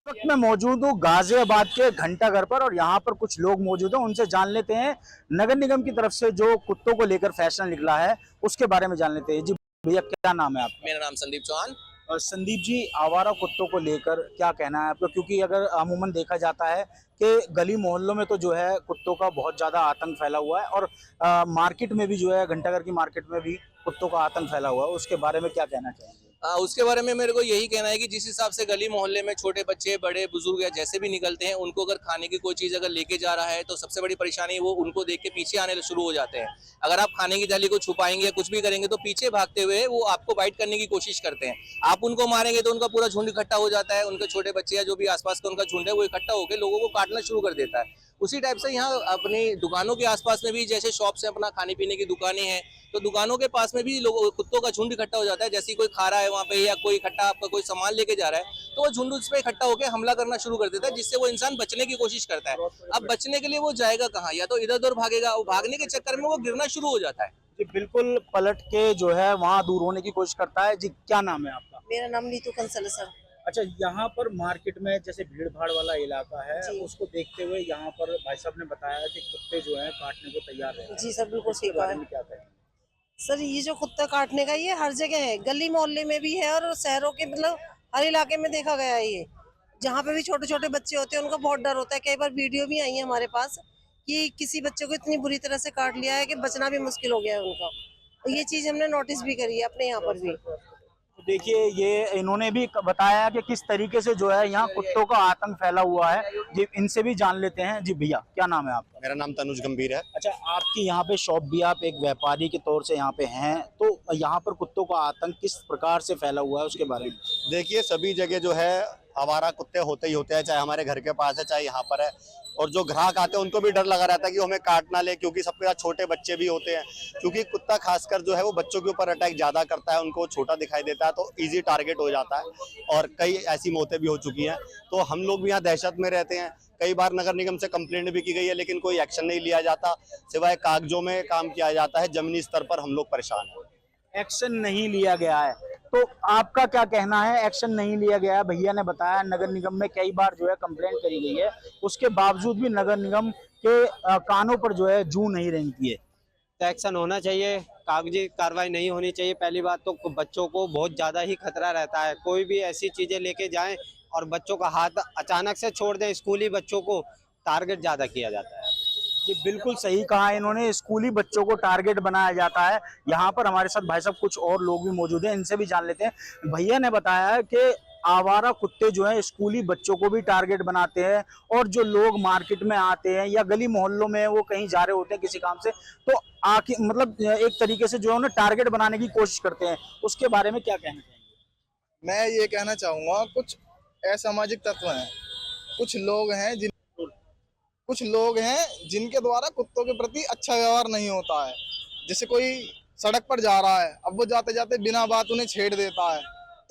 वक्त मैं मौजूद हूँ गाजियाबाद के घंटाघर पर और यहाँ पर कुछ लोग मौजूद हैं। उनसे जान लेते हैं नगर निगम की तरफ से जो कुत्तों को लेकर फैसला निकला है उसके बारे में जान लेते हैं। जी भैया, क्या नाम है आपका? मेरा नाम संदीप चौहान। और संदीप जी, आवारा कुत्तों को लेकर क्या कहना है आपका? क्योंकि अगर अमूमन देखा जाता है कि गली मोहल्लों में तो जो है कुत्तों का बहुत ज्यादा आतंक फैला हुआ है और मार्केट में भी जो है, घंटाघर की मार्केट में भी कुत्तों का आतंक फैला हुआ है। उसके बारे में क्या कहना चाहेंगे? उसके बारे में मेरे को यही कहना है कि जिस हिसाब से गली मोहल्ले में छोटे बच्चे बड़े बुजुर्ग या जैसे भी निकलते हैं, उनको अगर खाने की कोई चीज अगर लेके जा रहा है तो सबसे बड़ी परेशानी वो उनको देख के पीछे आने शुरू हो जाते हैं। अगर आप खाने की थाली को छुपाएंगे या कुछ भी करेंगे तो पीछे भागते हुए वो आपको बाइट करने की कोशिश करते हैं। आप उनको मारेंगे तो उनका पूरा झुंड इकट्ठा हो जाता है, उनके छोटे बच्चे या जो भी आसपास का उनका झुंड है वो इकट्ठा होकर लोगों को काटना शुरू कर देता है। उसी टाइप से यहाँ अपनी दुकानों के आसपास में भी जैसे शॉप से अपना खाने पीने की दुकानें हैं, तो दुकानों के पास में भी लोगों कुत्तों का झुंड इकट्ठा हो जाता है। जैसे कोई खा रहा है वहाँ पे या कोई इकट्ठा आपका कोई सामान लेके जा रहा है तो वो झुंड उस पर इकट्ठा होकर हमला करना शुरू कर देता है, जिससे वो इंसान बचने की कोशिश करता है। अब बचने के लिए वो जाएगा कहाँ? या तो इधर उधर भागेगा, वो भागने के चक्कर में वो गिरना शुरू हो जाता है। जी बिल्कुल, पलट के जो है वहाँ दूर होने की कोशिश करता है। जी, क्या नाम है आपका? मेरा नाम नीतू कंसल है सर। अच्छा, यहाँ पर मार्केट में जैसे भीड़ भाड़ वाला इलाका है, उसको देखते हुए यहाँ पर भाई साहब ने बताया कि कुत्ते जो हैं काटने को तैयार हैं। जी सर, बिल्कुल इसके सही कहा बारे है में क्या कहें? सर। ये जो कुत्ता काटने का ये हर जगह है, गली मोहल्ले में भी है और शहरों के मतलब हर इलाके में देखा गया है। ये जहाँ पे भी छोटे छोटे बच्चे होते हैं उनका बहुत डर होता है। कई बार वीडियो भी आई है हमारे पास कि किसी बच्चे को इतनी बुरी तरह से काट लिया है कि बचना भी मुश्किल हो गया है उनका। और ये चीज हमने नोटिस भी करी है अपने यहाँ पर भी। तो देखिए, ये इन्होंने भी बताया कि किस तरीके से जो है यहाँ कुत्तों का आतंक फैला हुआ है। जी, इनसे भी जान लेते हैं। जी भैया, क्या नाम है आपका? मेरा नाम तनुज गंभीर है। अच्छा, आपकी यहाँ पे शॉप भी, आप एक व्यापारी के तौर से यहाँ पे हैं, तो यहाँ पर कुत्तों का आतंक किस प्रकार से फैला हुआ है उसके बारे में? देखिए, सभी जगह जो है आवारा कुत्ते होते ही होते हैं, चाहे हमारे घर के पास है चाहे यहाँ पर है। और जो ग्राहक आते हैं उनको भी डर लगा रहता है कि वो हमें काट ना ले, क्योंकि सबके साथ छोटे बच्चे भी होते हैं। क्योंकि कुत्ता खासकर जो है वो बच्चों के ऊपर अटैक ज्यादा करता है, उनको छोटा दिखाई देता है तो इजी टारगेट हो जाता है और कई ऐसी मौतें भी हो चुकी हैं। तो हम लोग भी यहाँ दहशत में रहते हैं। कई बार नगर निगम से कंप्लेंट भी की गई है लेकिन कोई एक्शन नहीं लिया जाता, सिवाय कागजों में काम किया जाता है। जमीनी स्तर पर हम लोग परेशान हैं। एक्शन नहीं लिया गया है, तो आपका क्या कहना है? एक्शन नहीं लिया गया है, भैया ने बताया नगर निगम में कई बार जो है कंप्लेंट करी गई है, उसके बावजूद भी नगर निगम के कानों पर जो है जू नहीं रेंगती है। तो एक्शन होना चाहिए, कागजी कार्रवाई नहीं होनी चाहिए। पहली बात तो बच्चों को बहुत ज़्यादा ही खतरा रहता है, कोई भी ऐसी चीज़ें लेके जाएं और बच्चों का हाथ अचानक से छोड़ दें, स्कूली बच्चों को टारगेट ज़्यादा किया जाता है। ये बिल्कुल सही कहा इन्होंने, स्कूली बच्चों को टारगेट बनाया जाता है। यहाँ पर हमारे साथ भाई साहब कुछ और लोग भी मौजूद हैं, इनसे भी जान लेते हैं। भैया ने बताया कि आवारा कुत्ते जो हैं स्कूली बच्चों को भी टारगेट बनाते हैं और जो लोग मार्केट में आते हैं या गली मोहल्लों में वो कहीं जा रहे होते हैं किसी काम से, तो आके मतलब एक तरीके से जो है उन्हें टारगेट बनाने की कोशिश करते हैं। उसके बारे में क्या कहना चाहेंगे? मैं ये कहना चाहूँगा, कुछ असामाजिक तत्व हैं, कुछ लोग हैं जिनके द्वारा कुत्तों के प्रति अच्छा व्यवहार नहीं होता है। जैसे कोई सड़क पर जा रहा है, अब वो जाते जाते बिना बात उन्हें छेड़ देता है,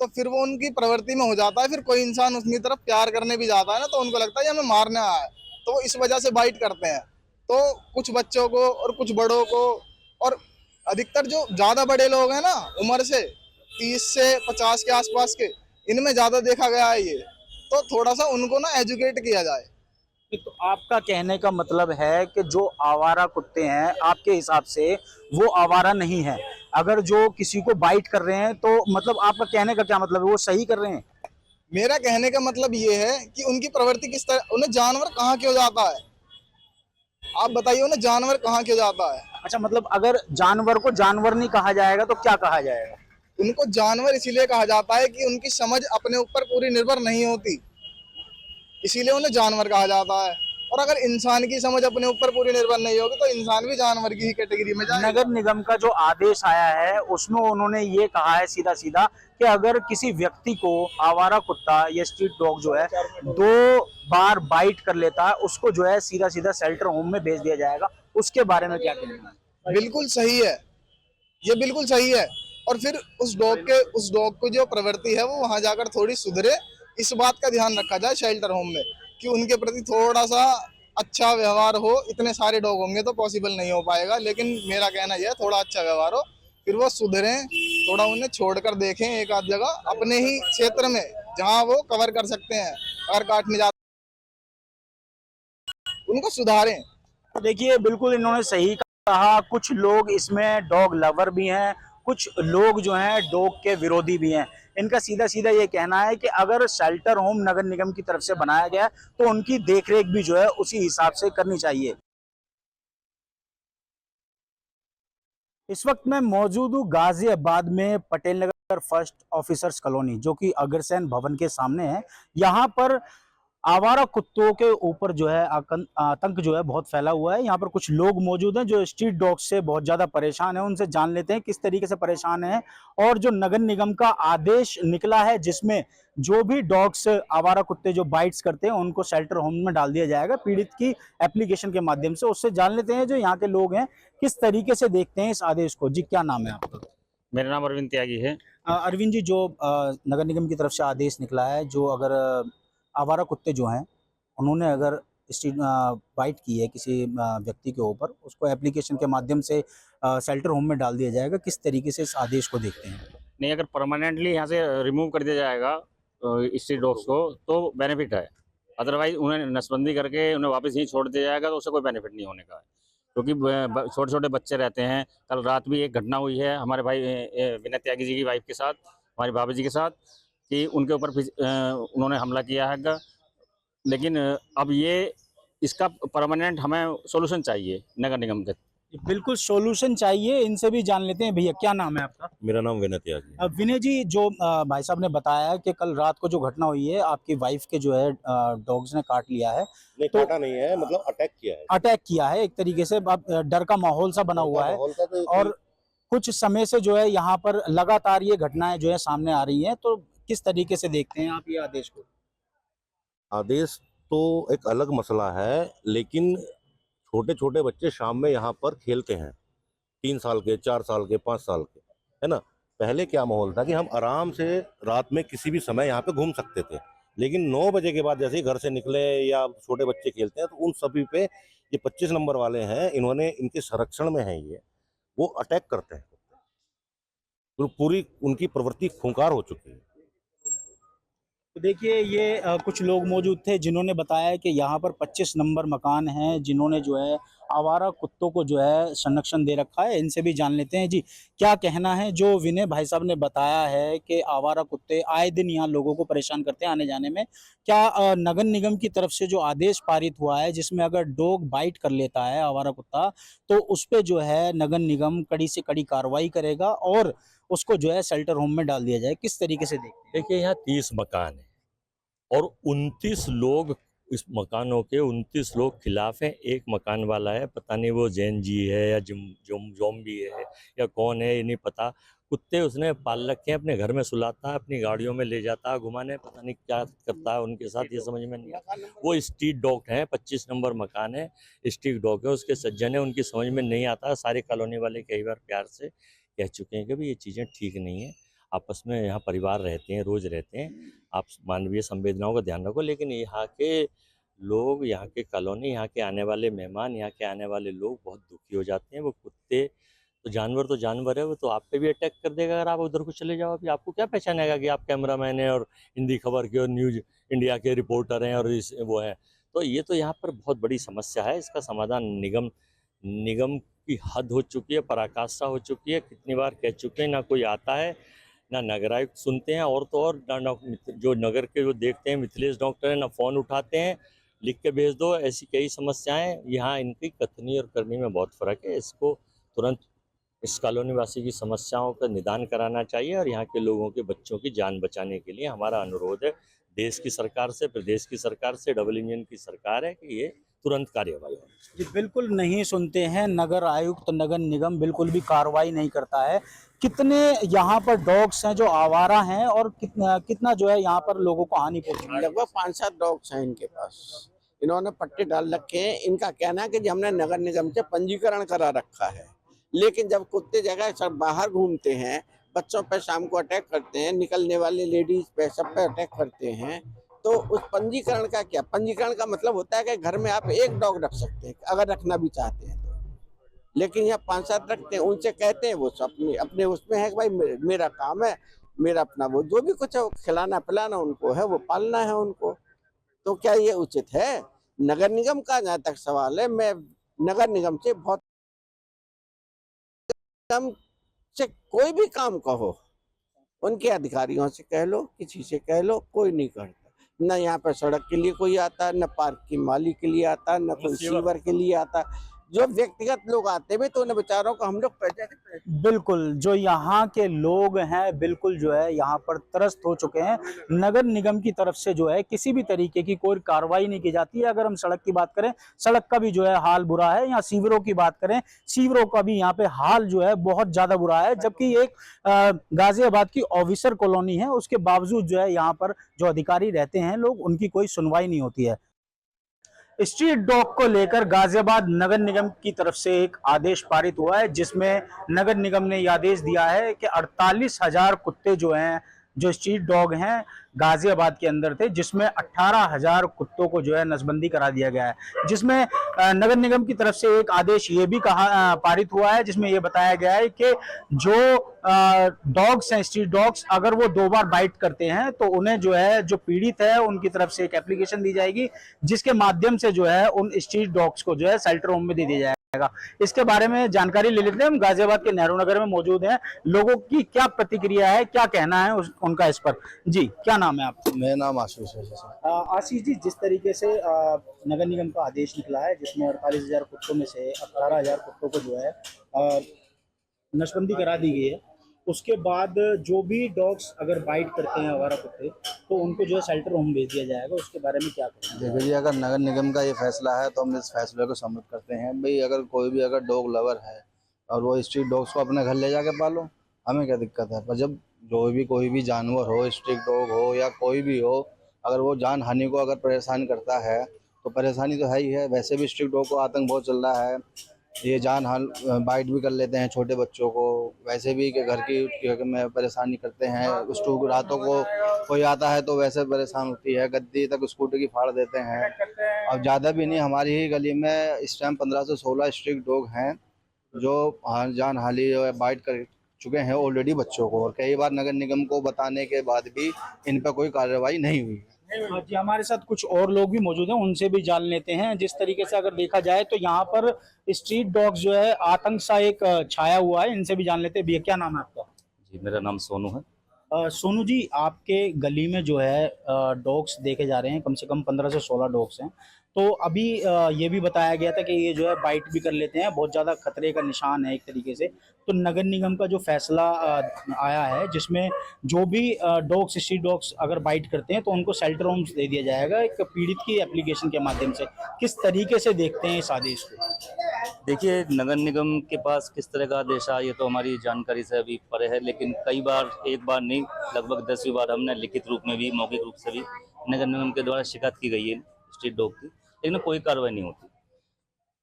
तो फिर वो उनकी प्रवृत्ति में हो जाता है। फिर कोई इंसान उसकी तरफ प्यार करने भी जाता है ना, तो उनको लगता है ये हमें मारने आया है, तो वो इस वजह से बाइट करते हैं। तो कुछ बच्चों को और कुछ बड़ों को, और अधिकतर जो ज्यादा बड़े लोग हैं ना, उम्र से 30 से 50 के आसपास के, इनमें ज्यादा देखा गया है ये। तो थोड़ा सा उनको ना एजुकेट किया जाए। तो आपका कहने का मतलब है कि जो आवारा कुत्ते हैं आपके हिसाब से वो आवारा नहीं है, अगर जो किसी को बाइट कर रहे हैं तो मतलब आपका कहने का क्या मतलब है, वो सही कर रहे हैं? मेरा कहने का मतलब ये है कि उनकी प्रवृत्ति किस तरह, उन्हें जानवर कहाँ क्यों जाता है? आप बताइए, उन्हें जानवर कहाँ क्यों जाता है? अच्छा, मतलब अगर जानवर को जानवर नहीं कहा जाएगा तो क्या कहा जाएगा? उनको जानवर इसीलिए कहा जाता है कि उनकी समझ अपने ऊपर पूरी निर्भर नहीं होती, इसीलिए उन्हें जानवर कहा जाता है। और अगर इंसान की समझ अपने ऊपर पूरी निर्भर नहीं होगी तो इंसान भी जानवर की ही कैटेगरी में जाएगा। नगर निगम का जो आदेश आया है उसमें उन्होंने ये कहा है सीधा सीधा कि अगर किसी व्यक्ति को आवारा कुत्ता या स्ट्रीट डॉग जो है 2 बार बाइट कर लेता है, उसको जो है सीधा सीधा शेल्टर होम में भेज दिया जाएगा। उसके बारे में क्या कहना है? बिल्कुल सही है, ये बिल्कुल सही है। और फिर उस डॉग को जो प्रवृत्ति है वो वहां जाकर थोड़ी सुधरे, इस बात का ध्यान रखा जाए शेल्टर होम में कि उनके प्रति थोड़ा सा अच्छा व्यवहार हो। इतने सारे डॉग होंगे तो पॉसिबल नहीं हो पाएगा, लेकिन मेरा कहना यह है थोड़ा अच्छा व्यवहार हो, फिर वो सुधरें, थोड़ा उन्हें छोड़कर देखें एक आध जगह अपने ही क्षेत्र में जहां वो कवर कर सकते हैं। अगर काटने जाते उनको सुधारें। तो देखिए बिल्कुल इन्होंने सही कहा, कुछ लोग इसमें डॉग लवर भी हैं, कुछ लोग जो हैं डॉग के विरोधी भी हैं। इनका सीधा सीधा ये कहना है कि अगर शेल्टर होम नगर निगम की तरफ से बनाया गया है तो उनकी देखरेख भी जो है उसी हिसाब से करनी चाहिए। इस वक्त मैं मौजूद हूँ गाजियाबाद में Patel Nagar first officers colony, जो कि अग्रसेन भवन के सामने है। यहाँ पर आवारा कुत्तों के ऊपर जो है आतंक जो है बहुत फैला हुआ है। यहाँ पर कुछ लोग मौजूद हैं जो स्ट्रीट डॉग से बहुत ज्यादा परेशान हैं। उनसे जान लेते हैं किस तरीके से परेशान हैं और जो नगर निगम का आदेश निकला है जिसमें जो भी डॉग्स आवारा कुत्ते जो बाइट्स करते हैं उनको शेल्टर होम में डाल दिया जाएगा पीड़ित की एप्लीकेशन के माध्यम से। उससे जान लेते हैं जो यहाँ के लोग हैं किस तरीके से देखते हैं इस आदेश को। जी क्या नाम है आपका? मेरा नाम अरविंद त्यागी है। अरविंद जी, जो नगर निगम की तरफ से आदेश निकला है, जो अगर आवारा कुत्ते जो हैं उन्होंने अगर स्ट्रीट बाइट की है किसी व्यक्ति के ऊपर, उसको एप्लीकेशन के माध्यम से शेल्टर होम में डाल दिया जाएगा, किस तरीके से इस आदेश को देखते हैं? नहीं, अगर परमानेंटली यहाँ से रिमूव कर दिया जाएगा स्ट्रीट डॉग्स को तो बेनिफिट है। अदरवाइज उन्हें नसबंदी करके उन्हें वापस यहीं छोड़ दिया जाएगा तो उससे कोई बेनिफिट नहीं होने का है, क्योंकि छोटे छोटे बच्चे रहते हैं। कल रात भी एक घटना हुई है हमारे भाई विनय त्यागी जी की वाइफ के साथ, हमारे भाभी जी के साथ, कि उनके ऊपर उन्होंने हमला किया है। लेकिन अब ये इसका परमानेंट हमें सॉल्यूशन चाहिए नगर निगम के। बिल्कुल सॉल्यूशन चाहिए। इनसे भी जान लेते हैं। भैया क्या नाम है आपका? मेरा नाम विनय त्यागी है। अब विनय जी, जो भाई साहब ने बताया कि कल रात को जो घटना हुई है आपकी वाइफ के जो है डॉग्स ने काट लिया है। नहीं, तो काटा नहीं है, मतलब अटैक किया है। अटैक किया है एक तरीके से। अब डर का माहौल सा बना हुआ है और कुछ समय से जो है यहाँ पर लगातार ये घटनाएं जो है सामने आ रही हैं। तो किस तरीके से देखते हैं आप ये आदेश को? आदेश तो एक अलग मसला है, लेकिन छोटे छोटे बच्चे शाम में यहाँ पर खेलते हैं, 3 साल के, 4 साल के, 5 साल के, है ना। पहले क्या माहौल था कि हम आराम से रात में किसी भी समय यहाँ पे घूम सकते थे, लेकिन 9 बजे के बाद जैसे ही घर से निकले या छोटे बच्चे खेलते हैं तो उन सभी पे ये 25 नंबर वाले हैं, इन्होंने इनके संरक्षण में है ये, वो अटैक करते हैं। तो पूरी उनकी प्रवृत्ति खूंखार हो चुकी है। तो देखिए ये कुछ लोग मौजूद थे जिन्होंने बताया कि यहाँ पर 25 नंबर मकान हैं जिन्होंने जो है आवारा कुत्तों को जो है संरक्षण दे रखा है। इनसे भी जान लेते हैं जी क्या कहना है। जो विनय भाई साहब ने बताया है कि आवारा कुत्ते आए दिन यहाँ लोगों को परेशान करते हैं आने जाने में, क्या नगर निगम की तरफ से जो आदेश पारित हुआ है जिसमें अगर डॉग बाइट कर लेता है आवारा कुत्ता तो उस पर जो है नगर निगम कड़ी से कड़ी कार्रवाई करेगा और उसको जो है शेल्टर होम में डाल दिया जाए, किस तरीके से देखते हैं? देखिए, यहाँ 30 मकान है और 29 लोग, इस मकानों के 29 लोग खिलाफ हैं। एक मकान वाला है, पता नहीं वो जैन जी है या जोम्बी है या कौन है, ये नहीं पता। कुत्ते उसने पाल रखे हैं, अपने घर में सुलाता है, अपनी गाड़ियों में ले जाता है घुमाने, पता नहीं क्या करता है उनके साथ, ये समझ में नहीं आता। वो स्ट्रीट डॉग है, 25 नंबर मकान है, स्ट्रीट डॉग है, उसके सज्जन है, उनकी समझ में नहीं आता। सारे कॉलोनी वाले कई बार प्यार से कह चुके हैं कि भाई ये चीज़ें ठीक नहीं है, आपस में यहाँ परिवार रहते हैं, रोज रहते हैं, आप मानवीय संवेदनाओं का ध्यान रखो। लेकिन यहाँ के लोग, यहाँ के कॉलोनी, यहाँ के आने वाले मेहमान, यहाँ के आने वाले लोग बहुत दुखी हो जाते हैं। वो कुत्ते तो जानवर है, वो तो आप पे भी अटैक कर देगा अगर आप उधर को चले जाओ। अभी आपको क्या पहचानेगा कि आप कैमरामैन हैं और हिंदी खबर के और न्यूज इंडिया के रिपोर्टर हैं और वो हैं। तो ये तो यहाँ पर बहुत बड़ी समस्या है। इसका समाधान निगम की हद हो चुकी है, पराकाष्ठा हो चुकी है। कितनी बार कह चुके हैं, ना कोई आता है, ना नगर आयुक्त सुनते हैं, और तो और ना जो नगर के जो देखते हैं मिथिलेश डॉक्टर है, ना फ़ोन उठाते हैं, लिख के भेज दो। ऐसी कई समस्याएं यहाँ, इनकी कथनी और करनी में बहुत फ़र्क है। इसको तुरंत इस कॉलोनी वासी की समस्याओं का निदान कराना चाहिए और यहाँ के लोगों के बच्चों की जान बचाने के लिए हमारा अनुरोध है देश की सरकार से, प्रदेश की सरकार से, डबल इंजन की सरकार है कि ये तुरंत कार्यवाही हो। जी बिल्कुल नहीं सुनते हैं। नगर आयुक्त, नगर निगम बिल्कुल भी कार्रवाई नहीं करता है। कितने यहाँ पर डॉग्स हैं जो आवारा हैं और कितना जो है यहाँ पर लोगों को हानि पहुंची है? लगभग 5-7 डॉग्स हैं इनके पास। इन्होंने पट्टे डाल रखे हैं। इनका कहना है कि जी हमने नगर निगम से पंजीकरण करा रखा है, लेकिन जब कुत्ते जगह सब बाहर घूमते हैं, बच्चों पे शाम को अटैक करते हैं, निकलने वाले लेडीज पे, सब पे अटैक करते हैं, तो उस पंजीकरण का क्या? पंजीकरण का मतलब होता है कि घर में आप एक डॉग रख सकते हैं अगर रखना भी चाहते हैं तो, लेकिन यहाँ 5-7 रखते हैं। उनसे कहते हैं, वो अपने उसमें है कि भाई मेरा काम है, मेरा अपना वो जो भी कुछ है खिलाना पिलाना उनको है, वो पालना है उनको। तो क्या ये उचित है? नगर निगम का जहाँ तक सवाल है, मैं नगर निगम से बहुत कम से कोई भी काम कहो, उनके अधिकारियों से कह लो, किसी से कह लो, कोई नहीं करता। न यहाँ पर सड़क के लिए कोई आता, न पार्क की माली के लिए आता, न कोई सीवर के लिए आता। जो व्यक्तिगत लोग आते हैं तो उन बेचारों को हम लोग पैसे बिल्कुल, जो यहाँ के लोग हैं बिल्कुल जो है यहाँ पर त्रस्त हो चुके हैं। नगर निगम की तरफ से जो है किसी भी तरीके की कोई कार्रवाई नहीं की जाती है। अगर हम सड़क की बात करें, सड़क का भी जो है हाल बुरा है। यहाँ सीवरों की बात करें, सीवरों का भी यहाँ पे हाल जो है बहुत ज्यादा बुरा है। जबकि एक गाजियाबाद की ऑफिसर कॉलोनी है, उसके बावजूद जो है यहाँ पर जो अधिकारी रहते हैं लोग, उनकी कोई सुनवाई नहीं होती है। स्ट्रीट डॉग को लेकर गाजियाबाद नगर निगम की तरफ से एक आदेश पारित हुआ है, जिसमें नगर निगम ने यह आदेश दिया है कि 48,000 कुत्ते जो हैं, जो स्ट्रीट डॉग हैं, गाजियाबाद के अंदर थे, जिसमें 18,000 कुत्तों को जो है नसबंदी करा दिया गया है। जिसमें नगर निगम की तरफ से एक आदेश ये भी पारित हुआ है, जिसमें ये बताया गया है कि जो डॉग्स हैं, स्ट्रीट डॉग्स, अगर वो 2 बार बाइट करते हैं तो उन्हें जो है, जो पीड़ित है उनकी तरफ से एक एप्लीकेशन दी जाएगी, जिसके माध्यम से जो है उन स्ट्रीट डॉग्स को जो है शेल्टर होम में दे दिया जाएगा। इसके बारे में जानकारी ले लेते हैं। हम गाजियाबाद के नेहरू नगर में मौजूद हैं। लोगों की क्या प्रतिक्रिया है, क्या कहना है उनका इस पर। जी, क्या नाम है आपका? मेरा नाम आशीष है सर। आशीष जी, जिस तरीके से नगर निगम का आदेश निकला है, जिसमें 48,000 कुत्तों में से 18,000 कुत्तों को जो है नसबंदी करा दी गई है, उसके बाद जो भी डॉग्स अगर बाइट करते हैं, आवारा कुत्ते, तो उनको जो है शेल्टर होम भेज दिया जाएगा। उसके बारे में क्या कहना है? देखिए जी, अगर नगर निगम का ये फैसला है तो हम इस फैसले को सम्मत करते हैं। भाई अगर कोई भी अगर डॉग लवर है और वो स्ट्रीट डॉग्स को अपने घर ले जाके पालो, हमें क्या दिक्कत है। पर जब कोई भी जानवर हो, स्ट्रीट डॉग हो या कोई भी हो, अगर वो जान हानि को अगर परेशान करता है तो परेशानी तो है ही है। वैसे भी स्ट्रीट डॉग को आतंक बहुत चल रहा है, ये जान हाल बाइट भी कर लेते हैं छोटे बच्चों को। वैसे भी कि घर की में परेशानी करते हैं। रातों को कोई आता है तो वैसे परेशान होती है, गद्दी तक स्कूटर की फाड़ देते हैं। अब ज़्यादा भी नहीं, हमारी ही गली में इस टाइम 15 से 16 स्ट्रीट डॉग हैं जो जान हाली बाइट कर चुके हैं ऑलरेडी बच्चों को, और कई बार नगर निगम को बताने के बाद भी इन पर कोई कार्रवाई नहीं हुई। जी, हमारे साथ कुछ और लोग भी मौजूद हैं, उनसे भी जान लेते हैं। जिस तरीके से अगर देखा जाए तो यहाँ पर स्ट्रीट डॉग्स जो है आतंक सा एक छाया हुआ है, इनसे भी जान लेते हैं। भैया, क्या नाम है आपका? जी, मेरा नाम सोनू है। सोनू जी, आपके गली में जो है डॉग्स देखे जा रहे हैं, कम से कम 15 से 16 डॉग्स हैं। तो अभी ये भी बताया गया था कि ये जो है बाइट भी कर लेते हैं, बहुत ज़्यादा खतरे का निशान है एक तरीके से। तो नगर निगम का जो फैसला आया है, जिसमें जो भी डॉग्स, स्ट्रीट डॉग्स अगर बाइट करते हैं तो उनको शेल्टर होम्स दे दिया जाएगा एक पीड़ित की एप्लीकेशन के माध्यम से। किस तरीके से देखते हैं इस आदेश को? देखिए, नगर निगम के पास किस तरह का आदेश आया ये तो हमारी जानकारी से अभी परे है, लेकिन कई बार, एक बार नहीं, लगभग 10वीं बार हमने लिखित रूप में भी, मौखिक रूप से भी नगर निगम के द्वारा शिकायत की गई है स्ट्रीट डॉग की, लेकिन कोई कार्रवाई नहीं होती।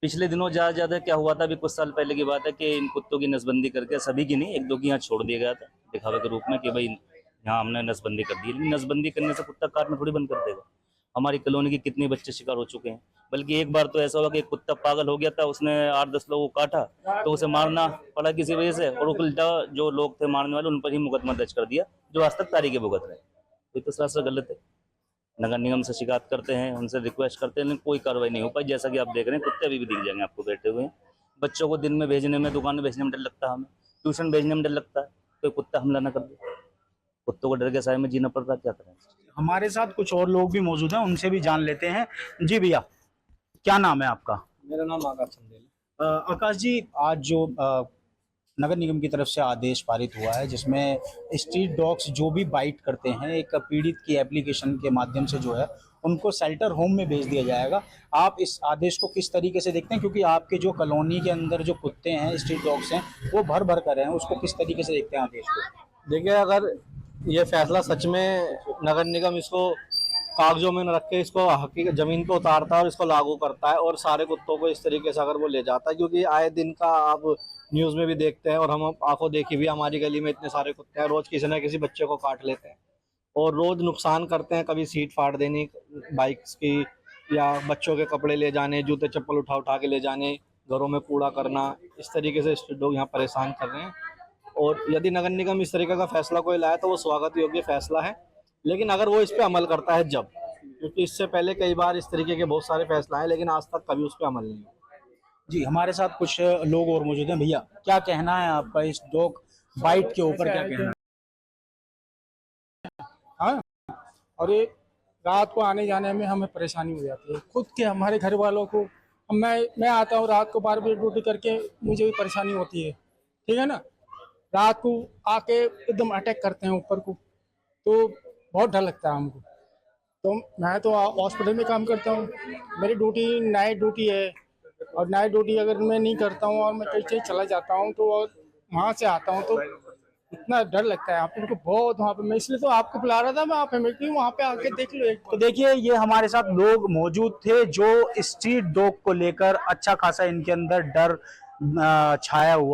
पिछले दिनों ज़्यादा क्या हुआ था, अभी कुछ साल पहले की बात है कि इन कुत्तों की नसबंदी करके, सभी की नहीं, 1-2 की यहाँ छोड़ दिया गया था दिखावे के रूप में कि भाई यहाँ हमने नसबंदी कर दी। लेकिन नसबंदी करने से कुत्ता काटना थोड़ी बंद कर देगा। हमारी कॉलोनी के कितने बच्चे शिकार हो चुके हैं। बल्कि एक बार तो ऐसा हुआ कि एक कुत्ता पागल हो गया था, उसने 8-10 लोगों को काटा तो उसे मारना पड़ा किसी वजह से, और उल्टा जो लोग थे मारने वाले उन पर ही मुकदमा दर्ज कर दिया, जो आज तक तारीखें भुगत रहे। तो ये तो सरासर गलत है। नगर निगम से शिकायत करते हैं, उनसे रिक्वेस्ट करते हैं, लेकिन कोई कार्रवाई नहीं हो पाई। जैसा कि आप देख रहे हैं, कुत्ते अभी भी दिख जाएंगे आपको बैठे हुए हैं। बच्चों को दिन में भेजने में, दुकान में भेजने में डर लगता है, हमें ट्यूशन भेजने में डर लगता है, कोई कुत्ता हमला न कर दे। कुत्तों को डर के साए में जीना पड़ रहा है, क्या करें। हमारे साथ कुछ और लोग भी मौजूद हैं, उनसे भी जान लेते हैं। जी भैया, क्या नाम है आपका? मेरा नाम आकाश चंदेल। आकाश जी, आज जो नगर निगम की तरफ से आदेश पारित हुआ है, जिसमें स्ट्रीट डॉग्स जो भी बाइट करते हैं, एक पीड़ित की एप्लीकेशन के माध्यम से जो है उनको शेल्टर होम में भेज दिया जाएगा। आप इस आदेश को किस तरीके से देखते हैं, क्योंकि आपके जो कॉलोनी के अंदर जो कुत्ते हैं, स्ट्रीट डॉग्स हैं, वो भर भर कर रहे हैं, उसको किस तरीके से देखते हैं आदेश को? देखिए, अगर ये फैसला सच में नगर निगम इसको कागजों में न रख के इसको हकीकत ज़मीन पे उतारता है और इसको लागू करता है और सारे कुत्तों को इस तरीके से अगर वो ले जाता है, क्योंकि आए दिन का आप न्यूज़ में भी देखते हैं और हम आंखों देखी भी, हमारी गली में इतने सारे कुत्ते हैं, रोज़ किसी न किसी बच्चे को काट लेते हैं और रोज़ नुकसान करते हैं। कभी सीट फाड़ देनी बाइक्स की, या बच्चों के कपड़े ले जाने, जूते चप्पल उठा उठा के ले जाने, घरों में कूड़ा करना, इस तरीके से स्ट्रीट डॉग यहाँ परेशान कर रहे हैं। और यदि नगर निगम इस तरीके का फैसला कोई लाए तो वो स्वागत योग्य फैसला है, लेकिन अगर वो इस पर अमल करता है जब, क्योंकि इससे पहले कई बार इस तरीके के बहुत सारे फैसला हैं, लेकिन आज तक कभी उस पर अमल नहीं हुआ। जी, हमारे साथ कुछ लोग और मौजूद हैं। भैया, क्या कहना है आपका इस डॉग बाइट के ऊपर, क्या कहना है? हाँ, और ये रात को आने जाने में हमें परेशानी हो जाती है, खुद के हमारे घर वालों को। मैं आता हूँ रात को 12 बजे ड्यूटी करके, मुझे भी परेशानी होती है, ठीक है ना। रात को आके एकदम अटैक करते हैं ऊपर को, तो बहुत डर लगता है हमको। तो मैं तो हॉस्पिटल में काम करता हूँ, मेरी ड्यूटी नाइट ड्यूटी है, और नाइट ड्यूटी अगर मैं नहीं करता हूँ और मैं कहीं चला जाता हूँ तो वहाँ से आता हूँ तो इतना डर लगता है आप को बहुत। वहाँ पे मैं इसलिए तो आपको बुला रहा था, मैं आप वहाँ पे आके देख लो एक। तो देखिए, ये हमारे साथ लोग मौजूद थे जो स्ट्रीट डॉग को लेकर अच्छा खासा इनके अंदर डर छाया हुआ